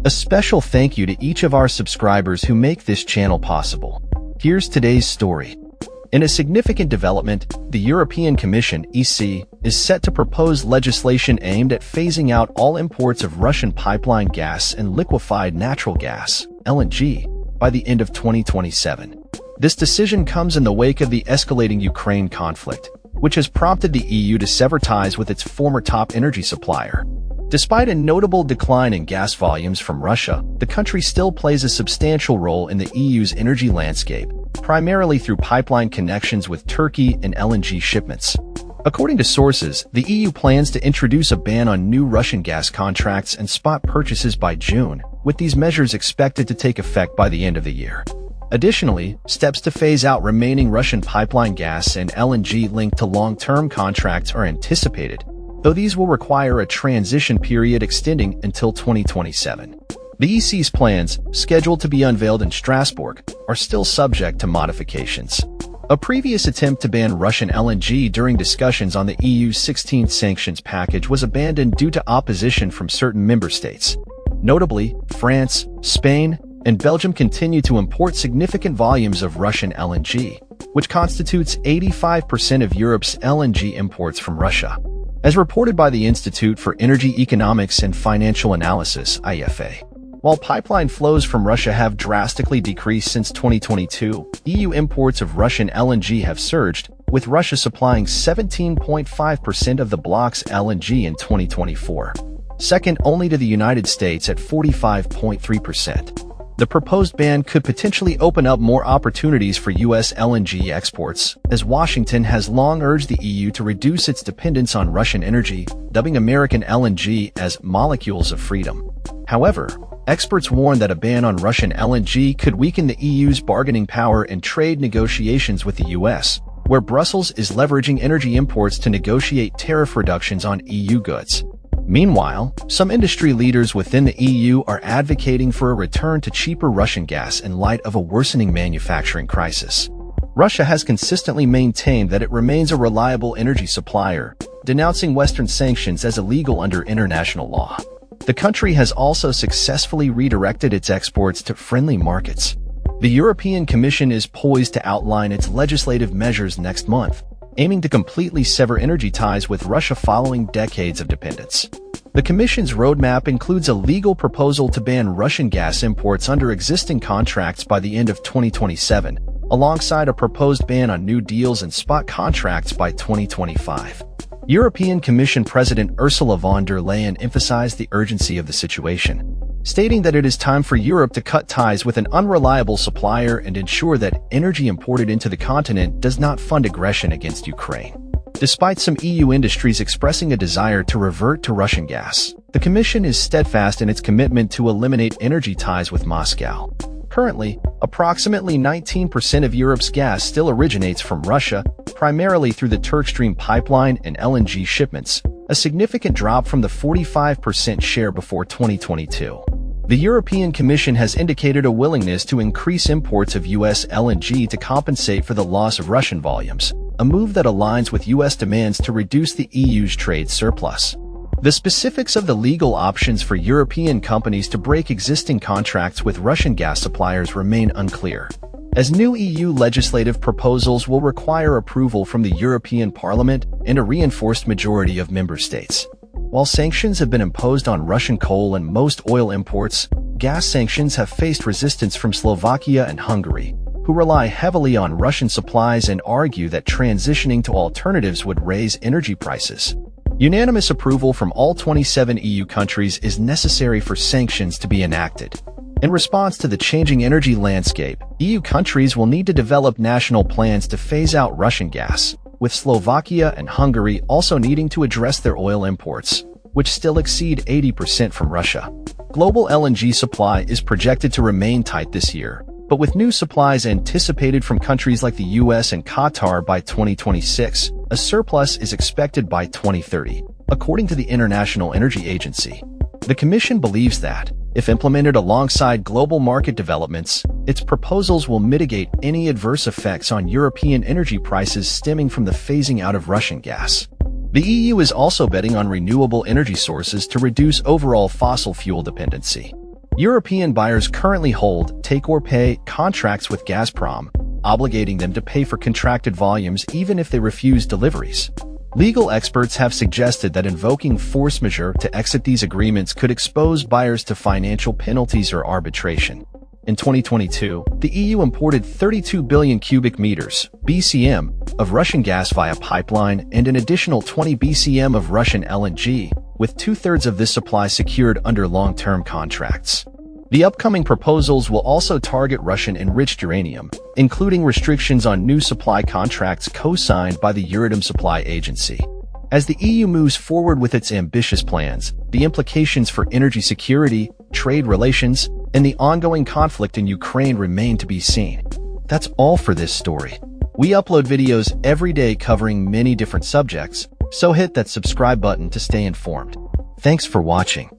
A special thank you to each of our subscribers who make this channel possible. Here's today's story. In a significant development, the European Commission (EC) is set to propose legislation aimed at phasing out all imports of Russian pipeline gas and liquefied natural gas (LNG) by the end of 2027. This decision comes in the wake of the escalating Ukraine conflict, which has prompted the EU to sever ties with its former top energy supplier. Despite a notable decline in gas volumes from Russia, the country still plays a substantial role in the EU's energy landscape, primarily through pipeline connections with Turkey and LNG shipments. According to sources, the EU plans to introduce a ban on new Russian gas contracts and spot purchases by June, with these measures expected to take effect by the end of the year. Additionally, steps to phase out remaining Russian pipeline gas and LNG linked to long-term contracts are anticipated, though these will require a transition period extending until 2027. The EC's plans, scheduled to be unveiled in Strasbourg, are still subject to modifications. A previous attempt to ban Russian LNG during discussions on the EU's 16th sanctions package was abandoned due to opposition from certain member states. Notably, France, Spain, and Belgium continue to import significant volumes of Russian LNG, which constitutes 85% of Europe's LNG imports from Russia. As reported by the Institute for Energy Economics and Financial Analysis (IFA), while pipeline flows from Russia have drastically decreased since 2022, EU imports of Russian LNG have surged, with Russia supplying 17.5% of the bloc's LNG in 2024, second only to the United States at 45.3%. The proposed ban could potentially open up more opportunities for U.S. LNG exports, as Washington has long urged the EU to reduce its dependence on Russian energy, dubbing American LNG as molecules of freedom. However, experts warn that a ban on Russian LNG could weaken the EU's bargaining power in trade negotiations with the U.S., where Brussels is leveraging energy imports to negotiate tariff reductions on EU goods. Meanwhile, some industry leaders within the EU are advocating for a return to cheaper Russian gas in light of a worsening manufacturing crisis. Russia has consistently maintained that it remains a reliable energy supplier, denouncing Western sanctions as illegal under international law. The country has also successfully redirected its exports to friendly markets. The European Commission is poised to outline its legislative measures next month, aiming to completely sever energy ties with Russia following decades of dependence. The Commission's roadmap includes a legal proposal to ban Russian gas imports under existing contracts by the end of 2027, alongside a proposed ban on new deals and spot contracts by 2025. European Commission President Ursula von der Leyen emphasized the urgency of the situation, stating that it is time for Europe to cut ties with an unreliable supplier and ensure that energy imported into the continent does not fund aggression against Ukraine. Despite some EU industries expressing a desire to revert to Russian gas, the Commission is steadfast in its commitment to eliminate energy ties with Moscow. Currently, approximately 19% of Europe's gas still originates from Russia, primarily through the Turkstream pipeline and LNG shipments, a significant drop from the 45% share before 2022. The European Commission has indicated a willingness to increase imports of U.S. LNG to compensate for the loss of Russian volumes, a move that aligns with U.S. demands to reduce the EU's trade surplus. The specifics of the legal options for European companies to break existing contracts with Russian gas suppliers remain unclear, as new EU legislative proposals will require approval from the European Parliament and a reinforced majority of member states. While sanctions have been imposed on Russian coal and most oil imports, gas sanctions have faced resistance from Slovakia and Hungary, who rely heavily on Russian supplies and argue that transitioning to alternatives would raise energy prices. Unanimous approval from all 27 EU countries is necessary for sanctions to be enacted. In response to the changing energy landscape, EU countries will need to develop national plans to phase out Russian gas, with Slovakia and Hungary also needing to address their oil imports, which still exceed 80% from Russia. Global LNG supply is projected to remain tight this year, but with new supplies anticipated from countries like the US and Qatar by 2026, a surplus is expected by 2030, according to the International Energy Agency. The Commission believes that, if implemented alongside global market developments, its proposals will mitigate any adverse effects on European energy prices stemming from the phasing out of Russian gas. The EU is also betting on renewable energy sources to reduce overall fossil fuel dependency. European buyers currently hold take-or-pay contracts with Gazprom, obligating them to pay for contracted volumes even if they refuse deliveries. Legal experts have suggested that invoking force majeure to exit these agreements could expose buyers to financial penalties or arbitration. In 2022, the EU imported 32 billion cubic meters (BCM) of Russian gas via pipeline and an additional 20 BCM of Russian LNG, with two-thirds of this supply secured under long-term contracts. The upcoming proposals will also target Russian-enriched uranium, including restrictions on new supply contracts co-signed by the Euratom Supply Agency. As the EU moves forward with its ambitious plans, the implications for energy security, trade relations, and the ongoing conflict in Ukraine remain to be seen. That's all for this story. We upload videos every day covering many different subjects, so hit that subscribe button to stay informed. Thanks for watching.